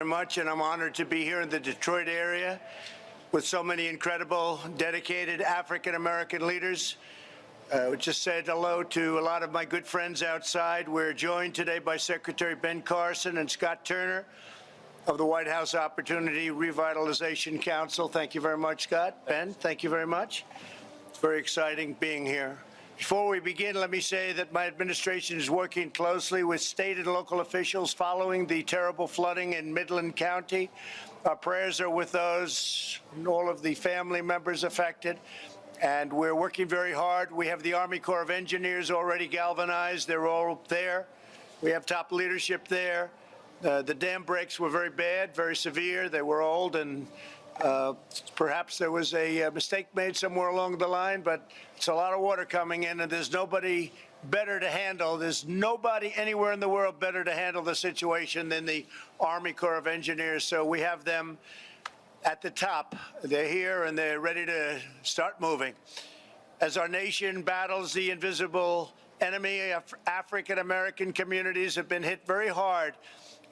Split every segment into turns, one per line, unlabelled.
much, and I'm honored to be here in the Detroit area with so many incredible, dedicated African-American leaders. We just said hello to a lot of my good friends outside. We're joined today by Secretary Ben Carson and Scott Turner of the White House Opportunity Revitalization Council. Thank you very much, Scott. Ben, thank you very much. It's very exciting being here. Before we begin, let me say that my administration is working closely with state and local officials following the terrible flooding in Midland County. Our prayers are with those and all of the family members affected, and we're working very hard. We have the Army Corps of Engineers already galvanized. They're all there. We have top leadership there. The dam breaks were very bad, very severe. They were old, and perhaps there was a mistake made somewhere along the line, but it's a lot of water coming in, and there's nobody better to handle. There's nobody anywhere in the world better to handle the situation than the Army Corps of Engineers. So we have them at the top. They're here, and they're ready to start moving. As our nation battles the invisible enemy, African-American communities have been hit very hard,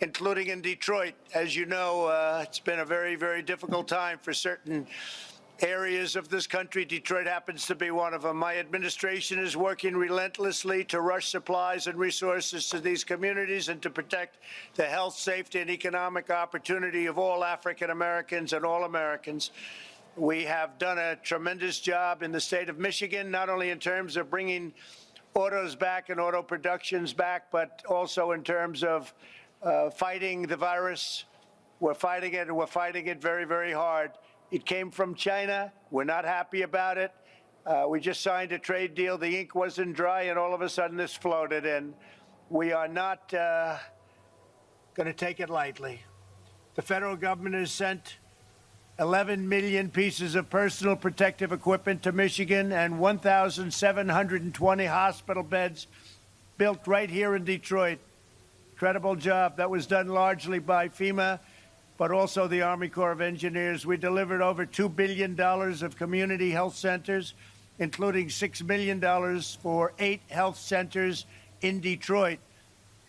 including in Detroit. As you know, it's been a very, very difficult time for certain areas of this country. Detroit happens to be one of them. My administration is working relentlessly to rush supplies and resources to these communities and to protect the health, safety, and economic opportunity of all African Americans and all Americans. We have done a tremendous job in the state of Michigan, not only in terms of bringing autos back and auto productions back, but also in terms of fighting the virus. We're fighting it, and we're fighting it very, very hard. It came from China. We're not happy about it. We just signed a trade deal. The ink wasn't dry, and all of a sudden this floated in. We are not going to take it lightly. The federal government has sent 11 million pieces of personal protective equipment to Michigan and 1,720 hospital beds built right here in Detroit. Incredible job. That was done largely by FEMA, but also the Army Corps of Engineers. We delivered over $2 billion of community health centers, including $6 million for 8 health centers in Detroit.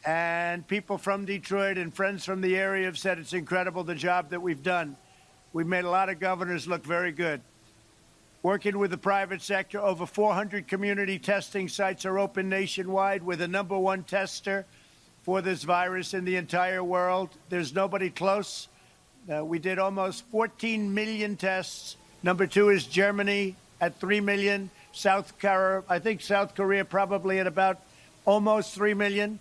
And people from Detroit and friends from the area have said it's incredible the job that we've done. We've made a lot of governors look very good. Working with the private sector, over 400 community testing sites are open nationwide. We're the #1 tester for this virus in the entire world. There's nobody close. We did almost 14 million tests. #2 is Germany at 3 million. I think South Korea probably at about almost 3 million.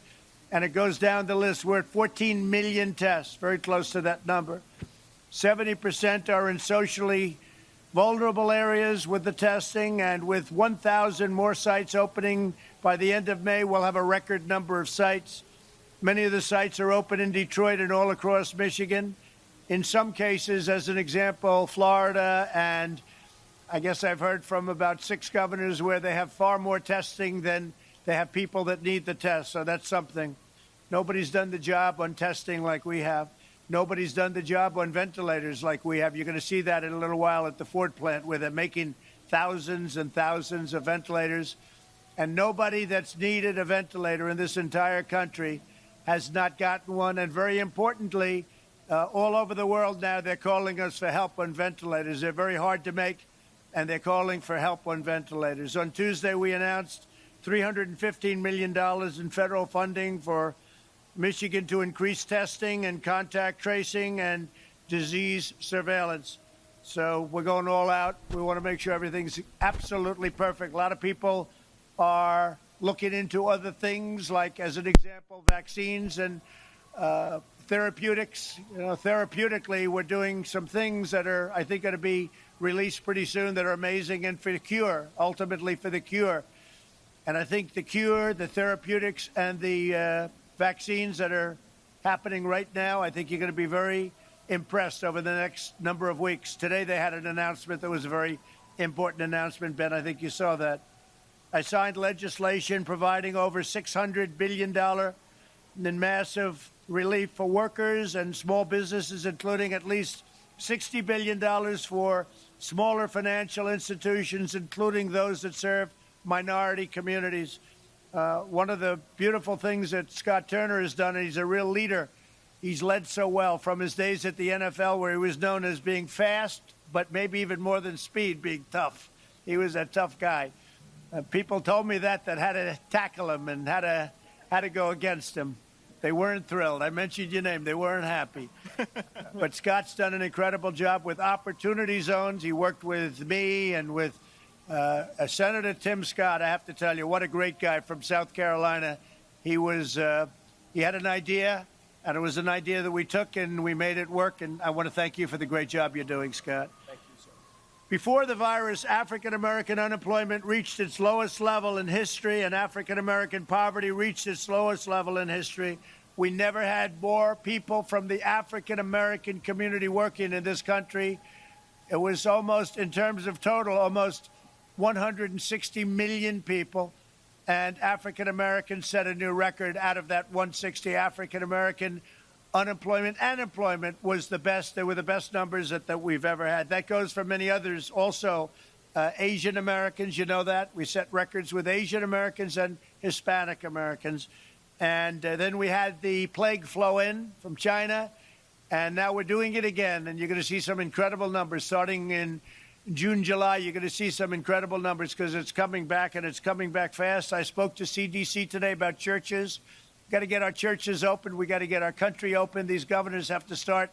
And it goes down the list. We're at 14 million tests, very close to that number. 70% are in socially vulnerable areas with the testing, and with 1,000 more sites opening by the end of May, we'll have a record number of sites. Many of the sites are open in Detroit and all across Michigan. In some cases, as an example, Florida, and I guess I've heard from about 6 governors where they have far more testing than they have people that need the test. So that's something. Nobody's done the job on testing like we have. Nobody's done the job on ventilators like we have. You're going to see that in a little while at the Ford plant, where they're making thousands and thousands of ventilators. And nobody that's needed a ventilator in this entire country has not gotten one. And very importantly, all over the world now, they're calling us for help on ventilators. They're very hard to make, and they're calling for help on ventilators. On Tuesday, we announced $315 million in federal funding for Michigan to increase testing and contact tracing and disease surveillance. So we're going all out. We want to make sure everything's absolutely perfect. A lot of people are looking into other things, like, as an example, vaccines and therapeutics. Therapeutically, we're doing some things that are, I think, going to be released pretty soon that are amazing, and for the cure, ultimately for the cure. And I think the cure, the therapeutics, and the vaccines that are happening right now, I think you're going to be very impressed over the next number of weeks. Today they had an announcement that was a very important announcement, Ben. I think you saw that. I signed legislation providing over $600 billion in massive relief for workers and small businesses, including at least $60 billion for smaller financial institutions, including those that serve minority communities. One of the beautiful things that Scott Turner has done, and he's a real leader, he's led so well from his days at the NFL, where he was known as being fast, but maybe even more than speed, being tough. He was a tough guy. People told me that had to tackle him and had to go against him. They weren't thrilled. I mentioned your name. They weren't happy. But Scott's done an incredible job with opportunity zones. He worked with me and with Senator Tim Scott. I have to tell you, what a great guy from South Carolina. He had an idea, and it was an idea that we took, and we made it work. And I want to thank you for the great job you're doing, Scott.
Thank you, sir.
Before the virus, African-American unemployment reached its lowest level in history, and African-American poverty reached its lowest level in history. We never had more people from the African-American community working in this country. It was almost, in terms of total, almost 160 million people. And African-Americans set a new record. Out of that 160, African-American unemployment and employment was the best. They were the best numbers that we've ever had. That goes for many others also. Asian Americans, you know that. We set records with Asian Americans and Hispanic Americans. And then we had the plague flow in from China. And now we're doing it again. And you're going to see some incredible numbers starting in June, July. You're going to see some incredible numbers because it's coming back, and it's coming back fast. I spoke to CDC today about churches. Got to get our churches open. We got to get our country open. These governors have to start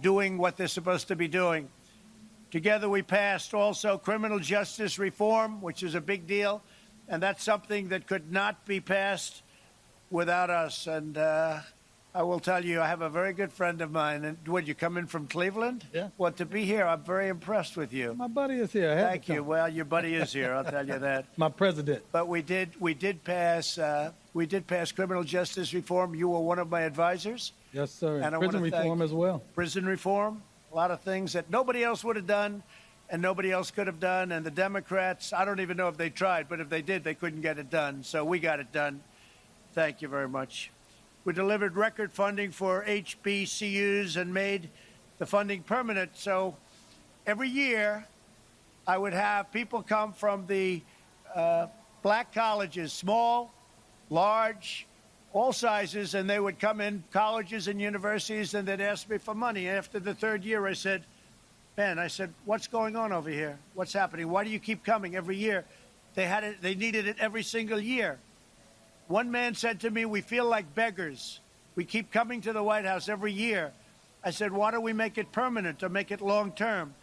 doing what they're supposed to be doing. Together, we passed also criminal justice reform, which is a big deal. And that's something that could not be passed without us. And I will tell you, I have a very good friend of mine. And would you come in from Cleveland?
Yeah.
Well, to be here, I'm very impressed with you.
My buddy is here.
Thank you. Well, your buddy is here. I'll tell you that.
My president.
But we did pass criminal justice reform. You were one of my advisors.
Yes, sir.
And I
prison
wanna
reform
thank-
as well.
Prison reform, a lot of things that nobody else would have done and nobody else could have done. And the Democrats, I don't even know if they tried, but if they did, they couldn't get it done. So we got it done. Thank you very much. We delivered record funding for HBCUs and made the funding permanent. So every year, I would have people come from the black colleges, small, large, all sizes, and they would come in, colleges and universities, and they'd ask me for money. After the third year, I said, Ben, what's going on over here? What's happening? Why do you keep coming every year? They needed it every single year. One man said to me, we feel like beggars. We keep coming to the White House every year. I said, why don't we make it permanent or make it long term?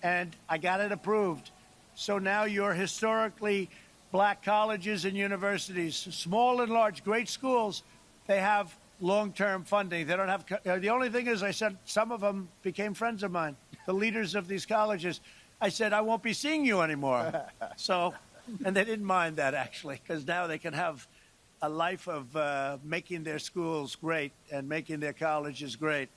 And I got it approved. So now your historically black colleges and universities, small and large, great schools, they have long-term funding. They don't have, the only thing is, I said, some of them became friends of mine, the leaders of these colleges. I said, I won't be seeing you anymore. So, and they didn't mind that, actually, because now they can have a life of making their schools great and making their colleges great.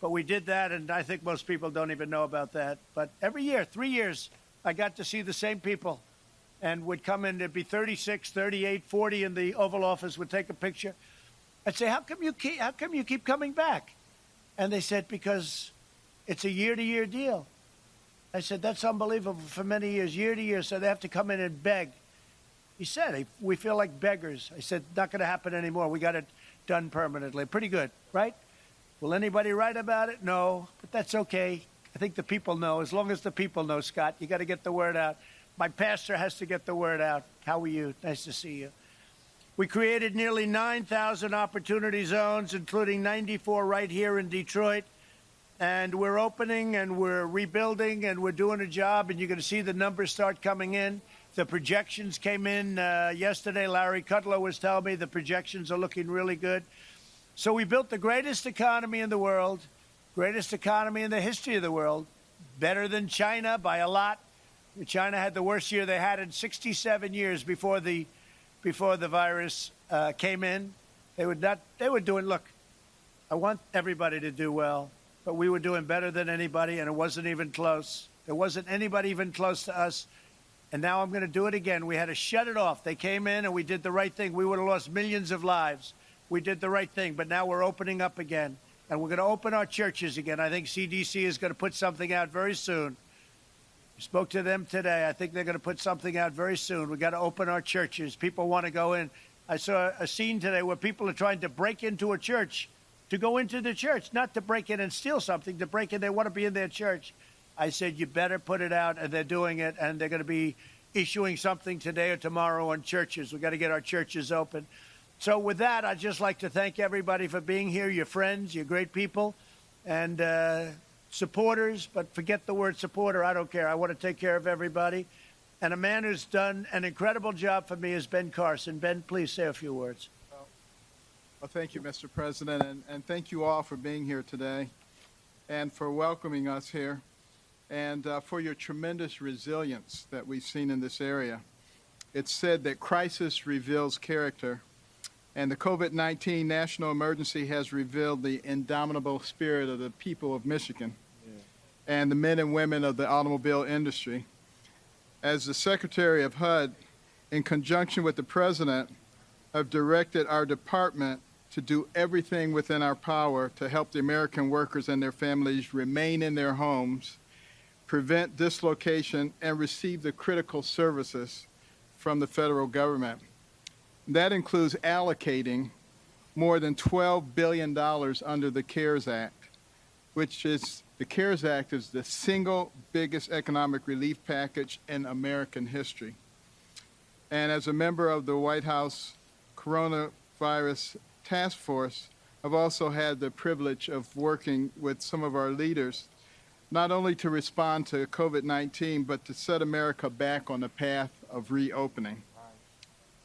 But we did that, and I think most people don't even know about that. But every year, 3 years, I got to see the same people and would come in. There'd be 36, 38, 40 in the Oval Office, would take a picture. I'd say, how come you keep coming back? And they said, because it's a year-to-year deal. I said, that's unbelievable for many years, year to year. So they have to come in and beg. He said, we feel like beggars. I said, not going to happen anymore. We got it done permanently. Pretty good, right? Will anybody write about it? No, but that's okay. I think the people know. As long as the people know, Scott, you got to get the word out. My pastor has to get the word out. How are you? Nice to see you. We created nearly 9,000 opportunity zones, including 94 right here in Detroit. And we're opening and we're rebuilding and we're doing a job, and you're going to see the numbers start coming in. The projections came in yesterday. Larry Kudlow was telling me the projections are looking really good. So we built the greatest economy in the world, greatest economy in the history of the world, better than China by a lot. China had the worst year they had in 67 years before the virus came in. They were doing, look, I want everybody to do well, but we were doing better than anybody, and it wasn't even close. There wasn't anybody even close to us. And now I'm going to do it again. We had to shut it off. They came in and we did the right thing. We would have lost millions of lives. We did the right thing, but now we're opening up again. And we're going to open our churches again. I think CDC is going to put something out very soon. We spoke to them today. I think they're going to put something out very soon. We've got to open our churches. People want to go in. I saw a scene today where people are trying to break into a church to go into the church, not to break in and steal something, to break in. They want to be in their church. I said, you better put it out, and they're doing it, and they're going to be issuing something today or tomorrow on churches. We've got to get our churches open. So with that, I'd just like to thank everybody for being here, your friends, your great people, and supporters, but forget the word supporter. I don't care. I want to take care of everybody. And a man who's done an incredible job for me is Ben Carson. Ben, please say a few words.
Well, thank you, Mr. President, and thank you all for being here today and for welcoming us here and for your tremendous resilience that we've seen in this area. It's said that crisis reveals character, and the COVID-19 national emergency has revealed the indomitable spirit of the people of Michigan and the men and women of the automobile industry. As the Secretary of HUD, in conjunction with the President, have directed our department to do everything within our power to help the American workers and their families remain in their homes, prevent dislocation, and receive the critical services from the federal government. That includes allocating more than $12 billion under the CARES Act, which is, the CARES Act is the single biggest economic relief package in American history. And as a member of the White House Coronavirus Task Force, I've also had the privilege of working with some of our leaders, not only to respond to COVID-19, but to set America back on the path of reopening.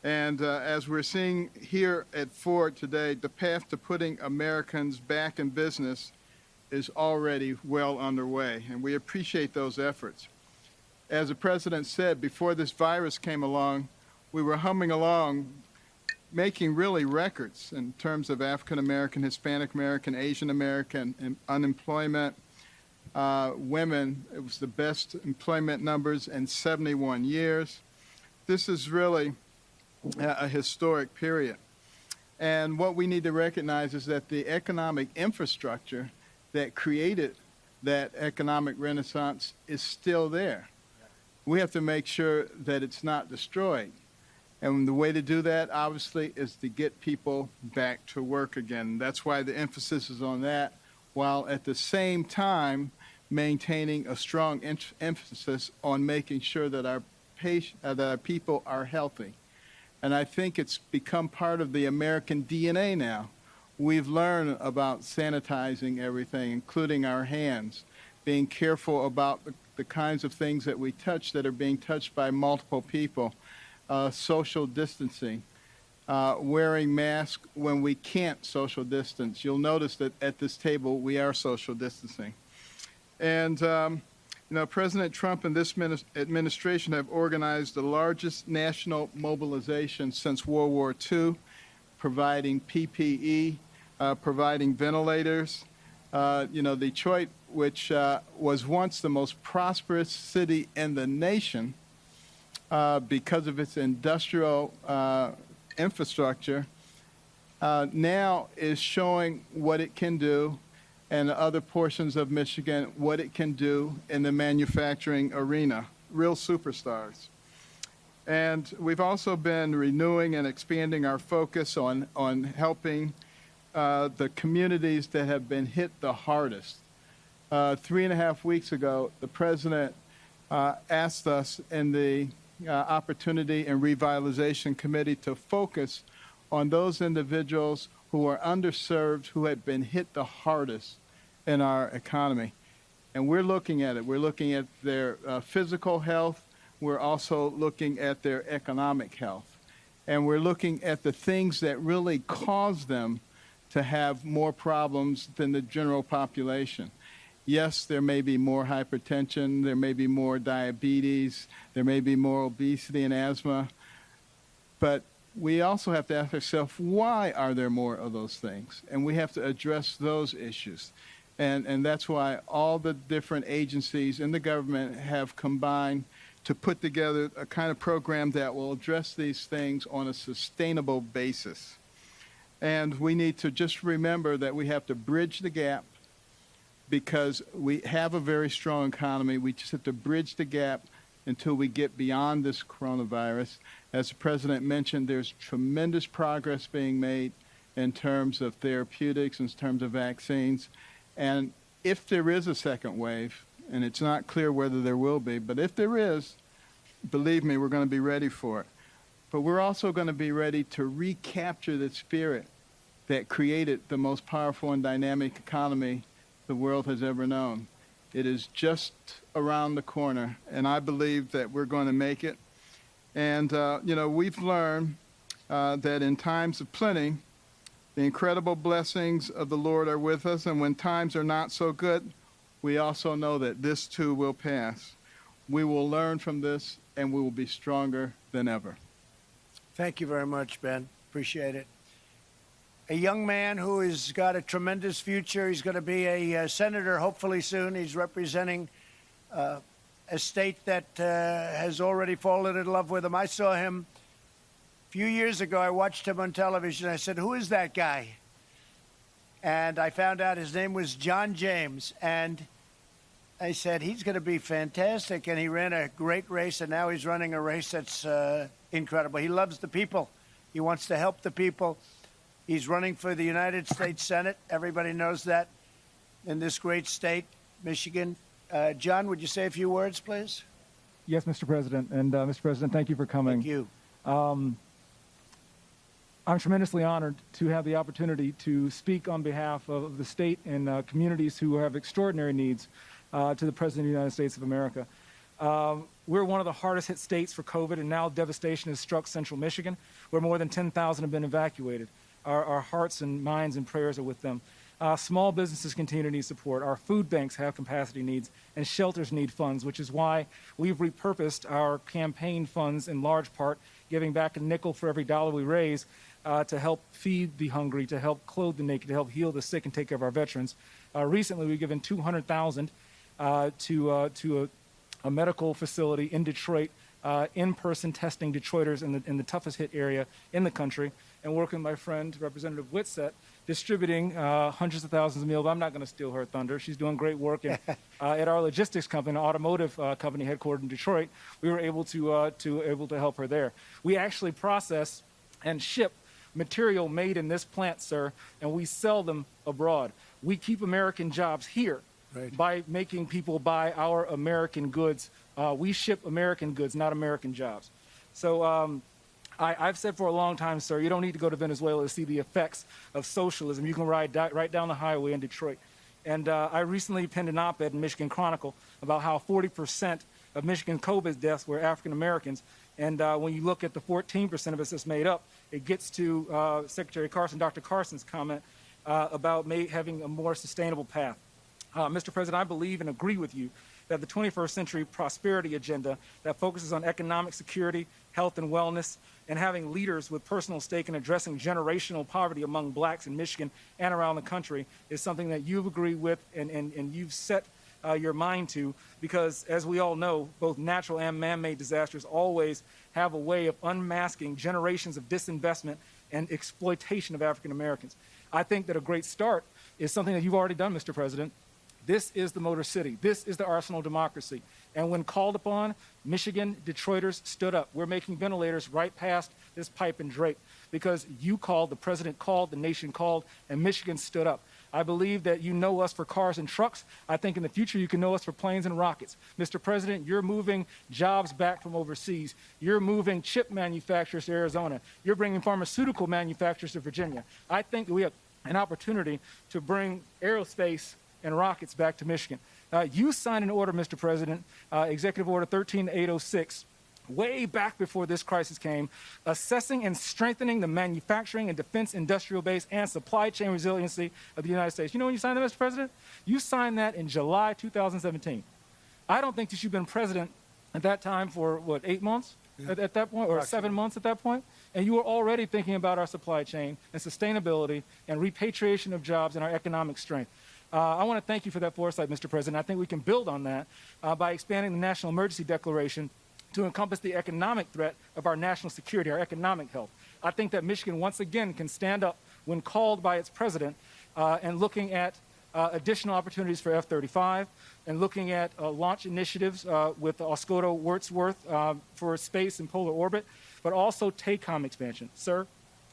And as we're seeing here at Ford today, the path to putting Americans back in business is already well underway, and we appreciate those efforts. As the President said, before this virus came along, we were humming along, making really records in terms of African American, Hispanic American, Asian American unemployment. Women, it was the best employment numbers in 71 years. This is really a historic period. And what we need to recognize is that the economic infrastructure that created that economic renaissance is still there. We have to make sure that it's not destroyed. And the way to do that, obviously, is to get people back to work again. That's why the emphasis is on that, while at the same time maintaining a strong emphasis on making sure that our people are healthy. And I think it's become part of the American DNA now. We've learned about sanitizing everything, including our hands, being careful about the kinds of things that we touch that are being touched by multiple people. Social distancing, wearing masks when we can't social distance. You'll notice that at this table we are social distancing. And President Trump and this administration have organized the largest national mobilization since World War II, providing PPE, providing ventilators. Detroit, which was once the most prosperous city in the nation, because of its industrial infrastructure, now is showing what it can do, and other portions of Michigan, what it can do in the manufacturing arena, real superstars. And we've also been renewing and expanding our focus on helping the communities that have been hit the hardest. 3.5 weeks ago, the President asked us in the Opportunity and Revitalization Committee to focus on those individuals who are underserved, who had been hit the hardest in our economy. And we're looking at it. We're looking at their physical health. We're also looking at their economic health. And we're looking at the things that really cause them to have more problems than the general population. Yes, there may be more hypertension, there may be more diabetes, there may be more obesity and asthma, but we also have to ask ourselves, why are there more of those things? And we have to address those issues. And that's why all the different agencies in the government have combined to put together a kind of program that will address these things on a sustainable basis. And we need to just remember that we have to bridge the gap, because we have a very strong economy. We just have to bridge the gap until we get beyond this coronavirus. As the President mentioned, there's tremendous progress being made in terms of therapeutics, in terms of vaccines. And if there is a second wave, and it's not clear whether there will be, but if there is, believe me, we're going to be ready for it. But we're also going to be ready to recapture the spirit that created the most powerful and dynamic economy the world has ever known. It is just around the corner, and I believe that we're going to make it. And, we've learned that in times of plenty, the incredible blessings of the Lord are with us, and when times are not so good, we also know that this too will pass. We will learn from this, and we will be stronger than ever.
Thank you very much, Ben. Appreciate it. A young man who has got a tremendous future. He's going to be a senator hopefully soon. He's representing a state that has already fallen in love with him. I saw him a few years ago. I watched him on television. I said, "Who is that guy?" And I found out his name was John James. And I said, he's going to be fantastic. And he ran a great race, and now he's running a race that's incredible. He loves the people. He wants to help the people. He's running for the United States Senate. Everybody knows that in this great state, Michigan. John, would you say a few words, please?
Yes, Mr. President. And Mr. President, thank you for coming.
Thank you.
I'm tremendously honored to have the opportunity to speak on behalf of the state and communities who have extraordinary needs to the President of the United States of America. We're one of the hardest hit states for COVID, and now devastation has struck central Michigan, where more than 10,000 have been evacuated. Our hearts and minds and prayers are with them. Small businesses continue to need support. Our food banks have capacity needs, and shelters need funds, which is why we've repurposed our campaign funds in large part, giving back a nickel for every dollar we raise to help feed the hungry, to help clothe the naked, to help heal the sick and take care of our veterans. Recently, we've given $200,000 to a medical facility in Detroit, in-person testing Detroiters in the toughest hit area in the country, and working with my friend, Representative Whitsett, distributing hundreds of thousands of meals. I'm not going to steal her thunder. She's doing great work. And, at our logistics company, an automotive company headquartered in Detroit, we were able to help her there. We actually process and ship material made in this plant, sir, and we sell them abroad. We keep American jobs here. Right. By making people buy our American goods. We ship American goods, not American jobs. So I've said for a long time, sir, you don't need to go to Venezuela to see the effects of socialism. You can ride right down the highway in Detroit. And I recently penned an op-ed in Michigan Chronicle about how 40% of Michigan COVID deaths were African Americans. And when you look at the 14% of us that's made up, it gets to Secretary Carson, Dr. Carson's comment about having a more sustainable path. Mr. President, I believe and agree with you that the 21st century prosperity agenda that focuses on economic security, health and wellness, and having leaders with personal stake in addressing generational poverty among blacks in Michigan and around the country is something that you've agreed with and you've set your mind to, because as we all know, both natural and man-made disasters always have a way of unmasking generations of disinvestment and exploitation of African Americans. I think that a great start is something that you've already done, Mr. President. This is the Motor City. This is the arsenal of democracy. And when called upon, Michigan Detroiters stood up. We're making ventilators right past this pipe and drape because you called, the president called, the nation called, and Michigan stood up. I believe that you know us for cars and trucks. I think in the future you can know us for planes and rockets. Mr. President, you're moving jobs back from overseas. You're moving chip manufacturers to Arizona. You're bringing pharmaceutical manufacturers to Virginia. I think that we have an opportunity to bring aerospace and rockets back to Michigan. You signed an order, Mr. President, Executive Order 13806, way back before this crisis came, assessing and strengthening the manufacturing and defense industrial base and supply chain resiliency of the United States. You know when you signed that, Mr. President? You signed that in July 2017. I don't think that you've been president at that time for, 8 months at that point, or 7 months at that point? And you were already thinking about our supply chain and sustainability and repatriation of jobs and our economic strength. I want to thank you for that foresight, Mr. President. I think we can build on that by expanding the National Emergency Declaration to encompass the economic threat of our national security, our economic health. I think that Michigan once again can stand up when called by its president and looking at additional opportunities for F-35 and looking at launch initiatives with Oscoda-Wordsworth for space and polar orbit, but also TACOM expansion. Sir,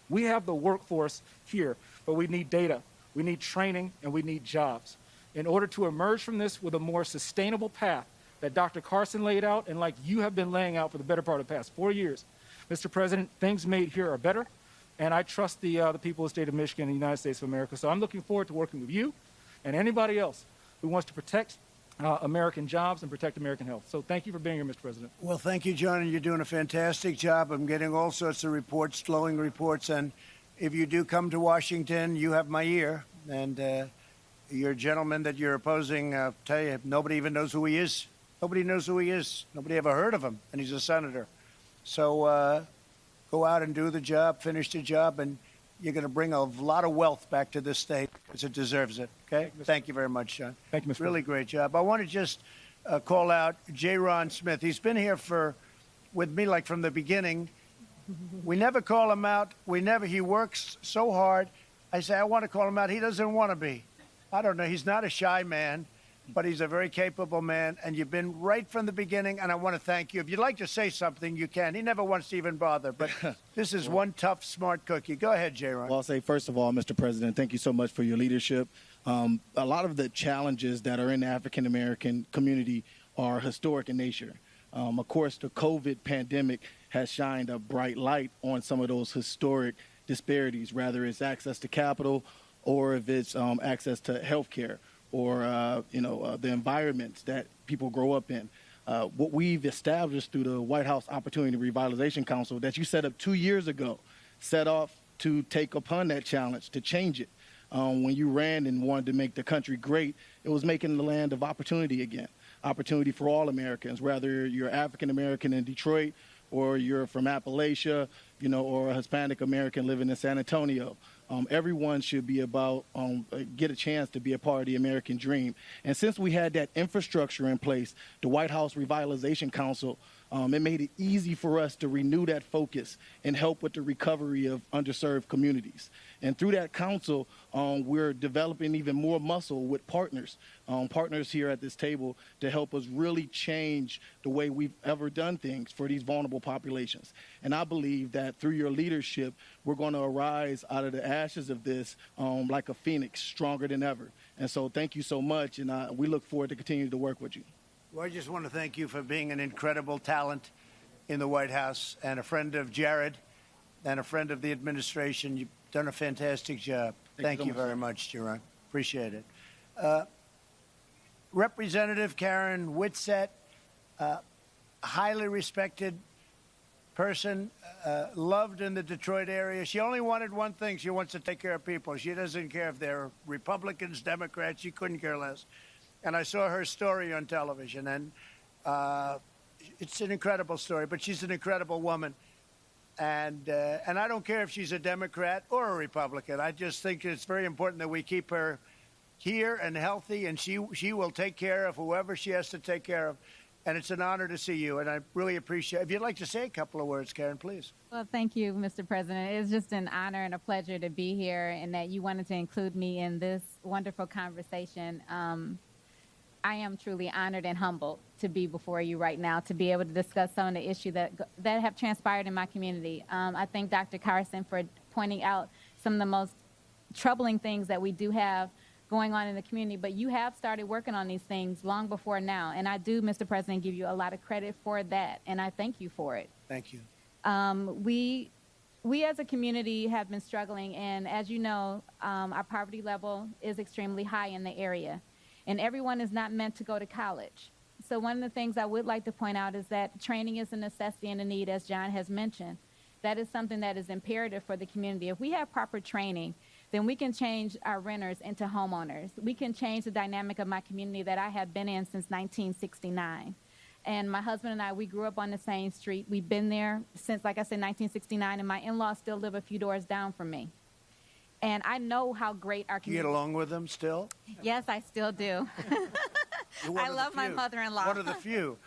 We have the workforce here, but we need data, we need training, and we need jobs. In order to emerge from this with a more sustainable path that Dr. Carson laid out and like you have been laying out for the better part of the past 4 years, Mr. President, things made here are better, and I trust the people of the state of Michigan and the United States of America. So I'm looking forward to working with you and anybody else who wants to protect American jobs and protect American health. So thank you for being here, Mr. President.
Well, thank you, John, and you're doing a fantastic job. I'm getting all sorts of reports, glowing reports, and if you do come to Washington, you have my ear, and your gentleman that you're opposing, I'll tell you, nobody even knows who he is. Nobody knows who he is. Nobody ever heard of him, and he's a senator. So go out and do the job, finish the job, and you're going to bring a lot of wealth back to this state because it deserves it. Okay? Thank you very much, John.
Thank you, Mr.
Really great job. I want to just call out J. Ron Smith. He's been here with me like from the beginning. We never call him out. He works so hard. I say, I want to call him out. He doesn't want to be. I don't know. He's not a shy man, but he's a very capable man. And you've been right from the beginning, and I want to thank you. If you'd like to say something, you can. He never wants to even bother, but this is one tough, smart cookie. Go ahead, J-Ron.
Well, I'll say, first of all, Mr. President, thank you so much for your leadership. A lot of the challenges that are in the African-American community are historic in nature. Of course, the COVID pandemic has shined a bright light on some of those historic disparities, whether it's access to capital or if it's access to health care or, the environments that people grow up in. What we've established through the White House Opportunity Revitalization Council that you set up 2 years ago, set off to take upon that challenge, to change it. When you ran and wanted to make the country great, it was making the land of opportunity again. Opportunity for all Americans, whether you're African American in Detroit or you're from Appalachia, or a Hispanic American living in San Antonio. Everyone should be get a chance to be a part of the American dream. And since we had that infrastructure in place, the White House Revitalization Council, it made it easy for us to renew that focus and help with the recovery of underserved communities. And through that council, we're developing even more muscle with partners here at this table to help us really change the way we've ever done things for these vulnerable populations. And I believe that through your leadership, we're going to arise out of the ashes of this like a phoenix, stronger than ever. And so thank you so much, and we look forward to continuing to work with you.
Well, I just want to thank you for being an incredible talent in the White House and a friend of Jared and a friend of the administration. You've done a fantastic job. Thank you very much, Jaron. Appreciate it. Representative Karen Whitsett, highly respected person, loved in the Detroit area. She only wanted one thing. She wants to take care of people. She doesn't care if they're Republicans, Democrats. She couldn't care less. And I saw her story on television, and it's an incredible story, but she's an incredible woman. And I don't care if she's a Democrat or a Republican. I just think it's very important that we keep her here and healthy, and she will take care of whoever she has to take care of. And it's an honor to see you, and I really appreciate it. If you'd like to say a couple of words, Karen, please.
Well, thank you, Mr. President. It's just an honor and a pleasure to be here and that you wanted to include me in this wonderful conversation. I am truly honored and humbled to be before you right now, to be able to discuss some of the issues that have transpired in my community. I thank Dr. Carson for pointing out some of the most troubling things that we do have going on in the community, but you have started working on these things long before now. And I do, Mr. President, give you a lot of credit for that, and I thank you for it.
Thank you.
We as a community have been struggling, and as you know, our poverty level is extremely high in the area, and everyone is not meant to go to college. So one of the things I would like to point out is that training is a necessity and a need, as John has mentioned. That is something that is imperative for the community. If we have proper training, then we can change our renters into homeowners. We can change the dynamic of my community that I have been in since 1969. And my husband and I, we grew up on the same street. We've been there since, like I said, 1969, and my in-laws still live a few doors down from me. And I know how great our community...
You get along with them still?
Yes, I still do. I love my mother-in-law.
One of the few.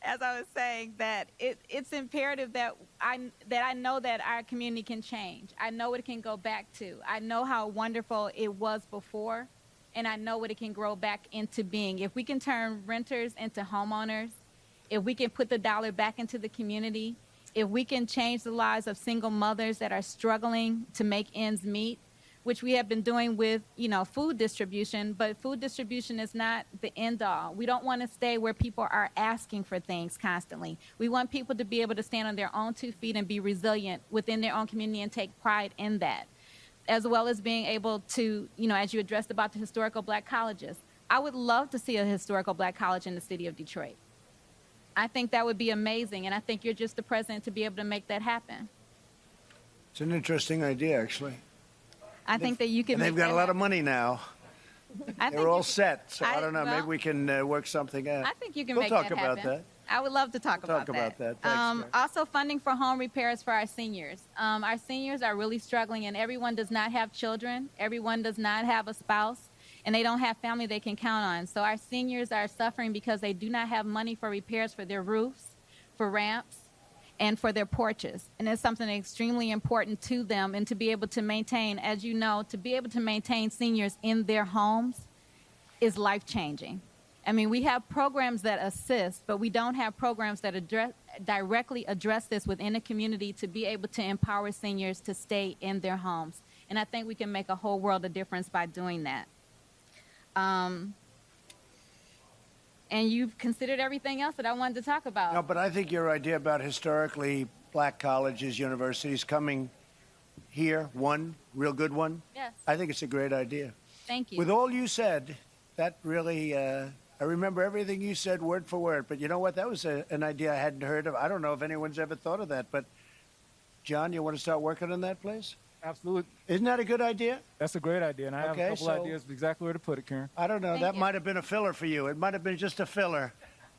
As I was saying, that it's imperative that I know that our community can change. I know what it can go back to. I know how wonderful it was before, and I know what it can grow back into being. If we can turn renters into homeowners, if we can put the dollar back into the community, if we can change the lives of single mothers that are struggling to make ends meet, which we have been doing with, food distribution, but food distribution is not the end all. We don't want to stay where people are asking for things constantly. We want people to be able to stand on their own 2 feet and be resilient within their own community and take pride in that, as well as being able to, as you addressed about the historical black colleges. I would love to see a historical black college in the city of Detroit. I think that would be amazing, and I think you're just the president to be able to make that happen.
It's an interesting idea, actually.
I think that you can
And they've
make
got
that
a lot of
happen.
money now.
I think
They're all
you-
set. So I don't know.
well,
Maybe we can work something out.
I think you can
We'll
make
talk
that
about
happen.
that.
I would love to talk
We'll
about
talk
that.
about that. Thanks, Jack.
Also, funding for home repairs for our seniors. Our seniors are really struggling, and everyone does not have children. Everyone does not have a spouse, and they don't have family they can count on. So our seniors are suffering because they do not have money for repairs for their roofs, for ramps, and for their porches. And it's something extremely important to them, and to be able to maintain, as you know, to be able to maintain seniors in their homes is life-changing. I mean, we have programs that assist, but we don't have programs that directly address this within the community to be able to empower seniors to stay in their homes. And I think we can make a whole world of difference by doing that. And you've considered everything else that I wanted to talk about.
No, but I think your idea about historically black colleges, universities coming here, one real good one,
Yes,
I think it's a great idea.
thank you.
With all you said, that really, I remember everything you said word for word. But you know what? That was an idea I hadn't heard of. I don't know if anyone's ever thought of that. But, John, you want to start working on that, please?
Absolutely.
Isn't that a good idea?
That's a great idea, and I have
Okay,
a couple
so-
ideas of exactly where to put it, Karen.
I don't know.
Thank
That
you.
might have been a filler for you. It might have been just a filler,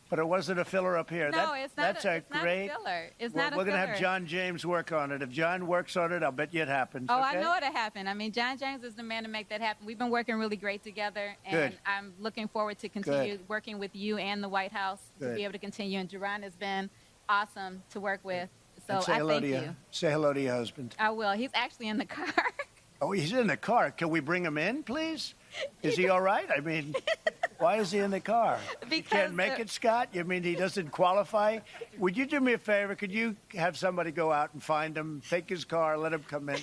but it wasn't a filler up here.
No, it's not.
That's
It's not a
great.
filler. It's
we're
not a
we're gonna have
filler.
John James work on it. If John works on it, I'll bet you it happens.
Oh,
okay?
I know it'll happen. I mean, John James is the man to make that happen. We've been working really great together, and
Good.
I'm looking forward to continue working with you and the White House to
Good.
be able to continue. And Jerron has been awesome to work with. So
And say
I
hello
thank
to
you.
Say hello to your husband.
I will. He's actually in the car.
Oh, he's in the car. Can we bring him in, please? Is he all right? I mean, why is he in the car? He
Because
can't make it, Scott? You mean he doesn't qualify? Would you do me a favor? Could you have somebody go out and find him, take his car, let him come in?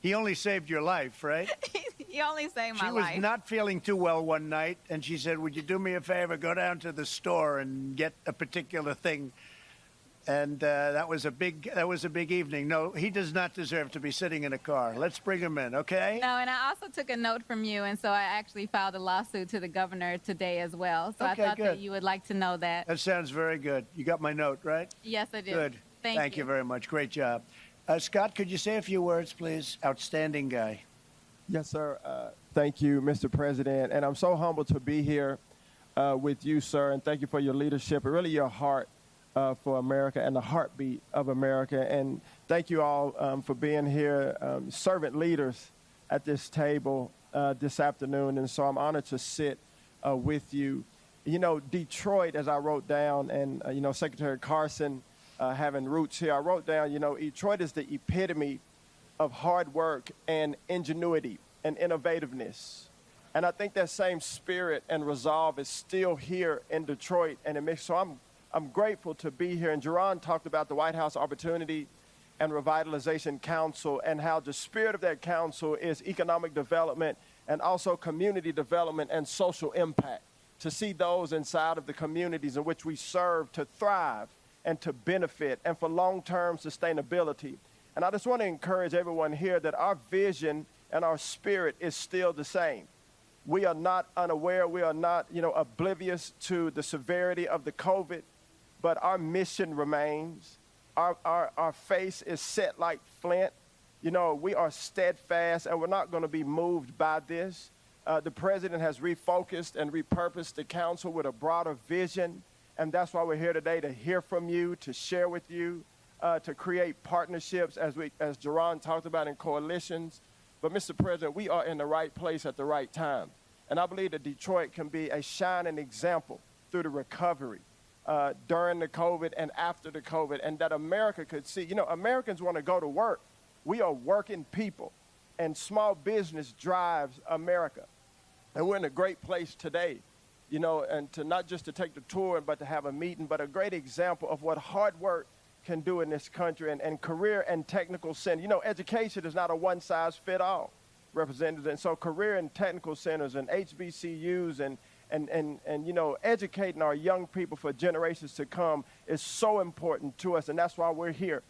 He only saved your life, right?
He only saved my
She was
life.
not feeling too well one night, and she said, would you do me a favor? Go down to the store and get a particular thing. And that was a big evening. No, he does not deserve to be sitting in a car. Let's bring him in, okay?
No, and I also took a note from you, and so I actually filed a lawsuit to the governor today as well. So
Okay,
I thought
good.
that you would like to know that.
That sounds very good. You got my note, right?
Yes, I did.
Good.
Thank
you very much. Great job. Scott, could you say a few words, please? Outstanding guy.
Yes, sir. Thank you, Mr. President. And I'm so humbled to be here with you, sir. And thank you for your leadership and really your heart for America and the heartbeat of America. And thank you all for being here, servant leaders at this table this afternoon. And so I'm honored to sit with you. You know, Detroit, as I wrote down, and, Secretary Carson having roots here, I wrote down, Detroit is the epitome of hard work and ingenuity and innovativeness. And I think that same spirit and resolve is still here in Detroit. And it makes, so I'm grateful to be here. And Jerron talked about the White House Opportunity and Revitalization Council and how the spirit of that council is economic development and also community development and social impact, to see those inside of the communities in which we serve to thrive and to benefit and for long-term sustainability. And I just want to encourage everyone here that our vision and our spirit is still the same. We are not unaware, we are not, oblivious to the severity of the COVID, but our mission remains. Our face is set like flint. We are steadfast, and we're not going to be moved by this. The president has refocused and repurposed the council with a broader vision, and that's why we're here today, to hear from you, to share with you, to create partnerships, as Jerron talked about, in coalitions. But, Mr. President, we are in the right place at the right time. And I believe that Detroit can be a shining example through the recovery during the COVID and after the COVID, and that America could see. Americans want to go to work. We are working people, and small business drives America. And we're in a great place today, and to not just to take the tour, but to have a meeting, but a great example of what hard work can do in this country, and career and technical center. You know, education is not a one-size-fit-all, Representative. And so career and technical centers and HBCUs and you know, educating our young people for generations to come is so important to us, and that's why we're here.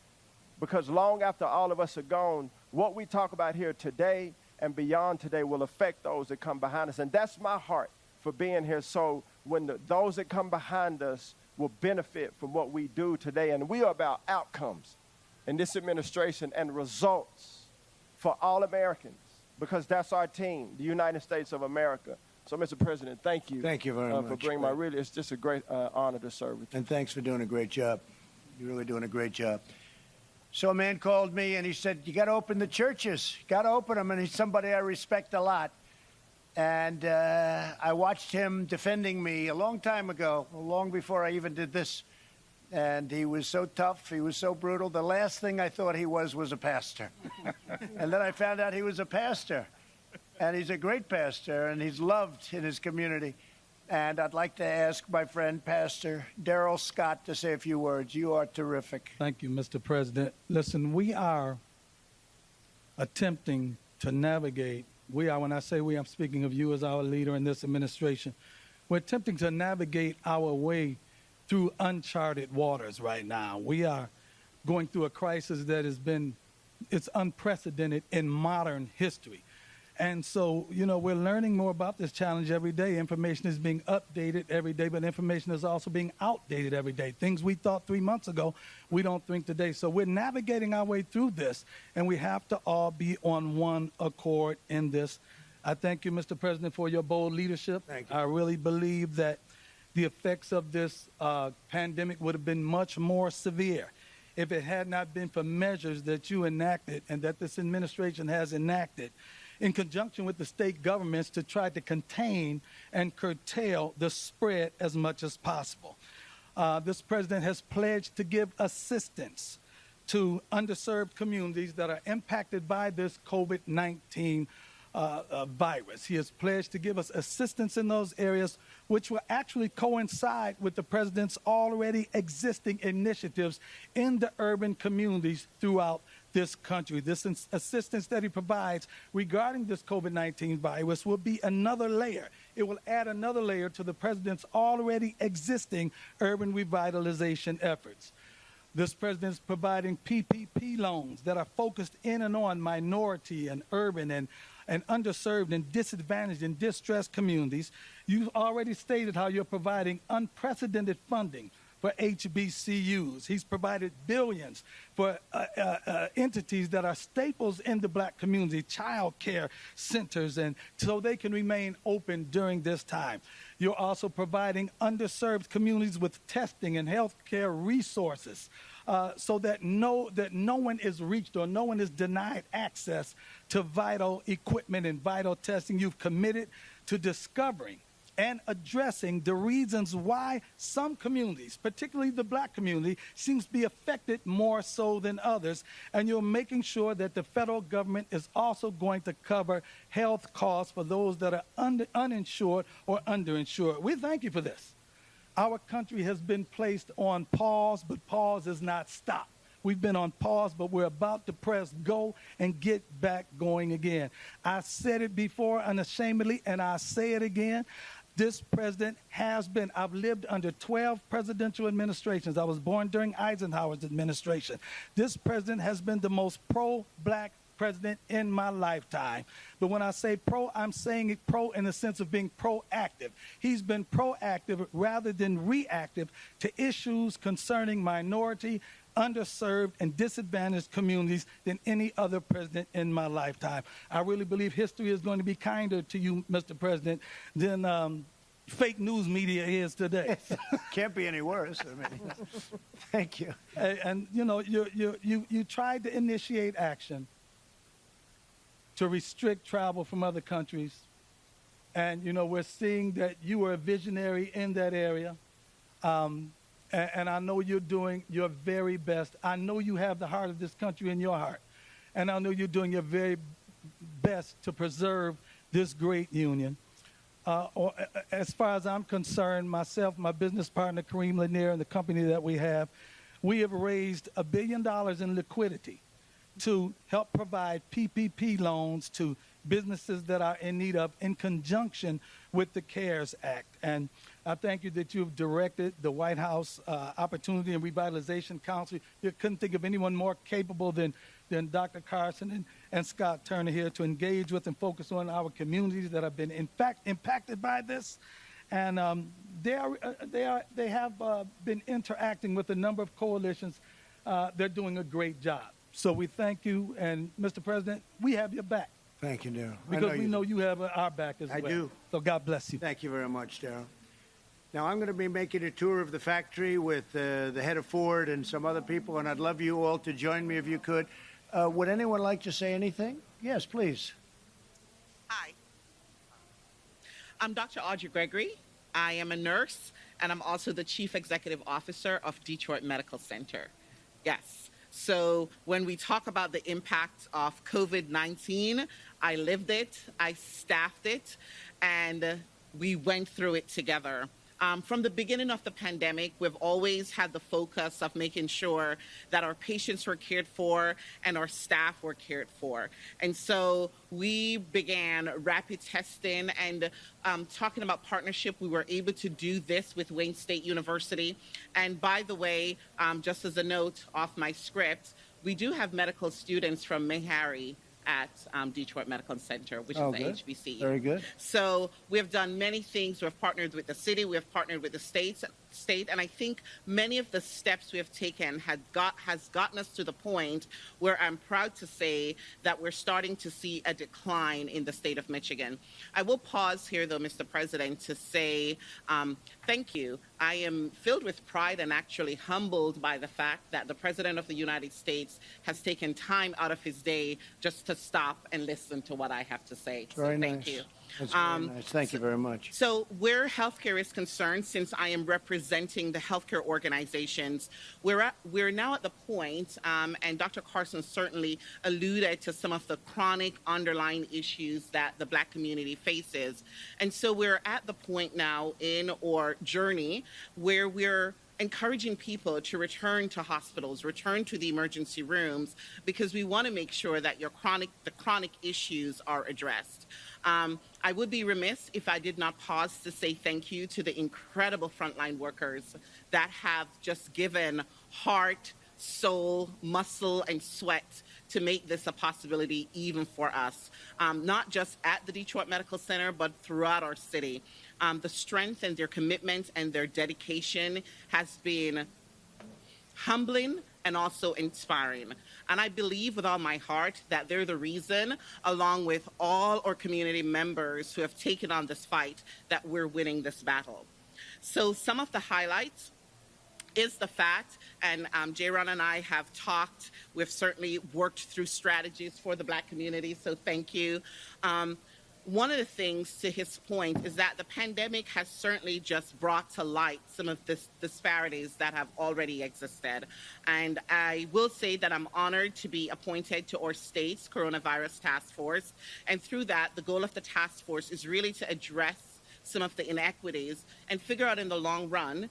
Because long after all of us are gone, what we talk about here today and beyond today will affect those that come behind us. And that's my heart for being here. So when those that come behind us will benefit from what we do today. And we are about outcomes in this administration and results for all Americans, because that's our team, the United States of America. So, Mr. President, thank you.
Thank you very
for
much.
bringing it's just a great honor to serve with you.
And thanks for doing a great job. You're really doing a great job. So a man called me and he said, you got to open the churches. You got to open them. And he's somebody I respect a lot. And I watched him defending me a long time ago, long before I even did this. And he was so tough. He was so brutal. The last thing I thought he was a pastor. And then I found out he was a pastor. And he's a great pastor, and he's loved in his community. And I'd like to ask my friend, Pastor Darrell Scott, to say a few words. You are terrific.
Thank you, Mr. President. Listen, we are attempting to navigate. When I say we, I'm speaking of you as our leader in this administration. We're attempting to navigate our way through uncharted waters right now. We are going through a crisis that it's unprecedented in modern history. And so, you know, we're learning more about this challenge every day. Information is being updated every day, but information is also being outdated every day. Things we thought 3 months ago, we don't think today. So we're navigating our way through this, and we have to all be on one accord in this. I thank you, Mr. President, for your bold leadership.
Thank you.
I really believe that the effects of this pandemic would have been much more severe if it had not been for measures that you enacted and that this administration has enacted in conjunction with the state governments to try to contain and curtail the spread as much as possible. This president has pledged to give assistance to underserved communities that are impacted by this COVID-19 virus. He has pledged to give us assistance in those areas, which will actually coincide with the president's already existing initiatives in the urban communities throughout this country. This assistance that he provides regarding this COVID-19 virus will be another layer. It will add another layer to the president's already existing urban revitalization efforts. This president is providing PPP loans that are focused in and on minority and urban and underserved and disadvantaged and distressed communities. You've already stated how you're providing unprecedented funding for HBCUs. He's provided billions for entities that are staples in the black community, child care centers, and so they can remain open during this time. You're also providing underserved communities with testing and health care resources so that no one is reached or no one is denied access to vital equipment and vital testing. You've committed to discovering and addressing the reasons why some communities, particularly the black community, seems to be affected more so than others. And you're making sure that the federal government is also going to cover health costs for those that are uninsured or underinsured. We thank you for this. Our country has been placed on pause, but pause is not stopped. We've been on pause, but we're about to press go and get back going again. I said it before unashamedly, and I say it again. This president has been, I've lived under 12 presidential administrations. I was born during Eisenhower's administration. This president has been the most pro-black president in my lifetime. But when I say pro, I'm saying it pro in the sense of being proactive. He's been proactive rather than reactive to issues concerning minority, underserved, and disadvantaged communities than any other president in my lifetime. I really believe history is going to be kinder to you, Mr. President, than fake news media is today.
Can't be any worse. I mean, thank you.
And you know, you tried to initiate action to restrict travel from other countries. And, you know, we're seeing that you were a visionary in that area. And I know you're doing your very best. I know you have the heart of this country in your heart. And I know you're doing your very best to preserve this great union. As far as I'm concerned, myself, my business partner, Kareem Lanier, and the company that we have, we have raised $1 billion in liquidity to help provide PPP loans to businesses that are in need of, in conjunction with the CARES Act. And I thank you that you've directed the White House Opportunity and Revitalization Council. You couldn't think of anyone more capable than Dr. Carson and Scott Turner here to engage with and focus on our communities that have been, in fact, impacted by this. And they have been interacting with a number of coalitions. They're doing a great job. So we thank you, and Mr. President, we have your back.
Thank you, Daryl.
Because we know you have our back as well.
I do.
So God bless you.
Thank you very much, Daryl. Now, I'm going to be making a tour of the factory with the head of Ford and some other people, and I'd love you all to join me if you could. Would anyone like to say anything? Yes, please.
Hi. I'm Dr. Audrey Gregory. I am a nurse, and I'm also the Chief Executive Officer of Detroit Medical Center. Yes. So when we talk about the impact of COVID-19, I lived it, I staffed it, and we went through it together. From the beginning of the pandemic, we've always had the focus of making sure that our patients were cared for and our staff were cared for. And so we began rapid testing and talking about partnership. We were able to do this with Wayne State University. And by the way, just as a note off my script, we do have medical students from Meharry at Detroit Medical Center, which is the
good.
HBCU.
Very good.
So we have done many things. We have partnered with the city. We have partnered with the state, and I think many of the steps we have taken has gotten us to the point where I'm proud to say that we're starting to see a decline in the state of Michigan. I will pause here, though, Mr. President, to say thank you. I am filled with pride and actually humbled by the fact that the President of the United States has taken time out of his day just to stop and listen to what I have to say.
Very
so thank
nice.
you.
That's very nice. Thank you very much.
So where healthcare is concerned, since I am representing the healthcare organizations, we're now at the point, and Dr. Carson certainly alluded to some of the chronic underlying issues that the Black community faces. And so we're at the point now in our journey where we're encouraging people to return to hospitals, return to the emergency rooms, because we want to make sure that the chronic issues are addressed. I would be remiss if I did not pause to say thank you to the incredible frontline workers that have just given heart, soul, muscle, and sweat to make this a possibility even for us, not just at the Detroit Medical Center, but throughout our city. The strength and their commitment and their dedication has been humbling and also inspiring. And I believe with all my heart that they're the reason, along with all our community members who have taken on this fight, that we're winning this battle. So some of the highlights is the fact, and J-Ron and I have talked, we've certainly worked through strategies for the Black community, so thank you. One of the things, to his point, is that the pandemic has certainly just brought to light some of the disparities that have already existed. And I will say that I'm honored to be appointed to our state's coronavirus task force. And through that, the goal of the task force is really to address some of the inequities and figure out in the long run,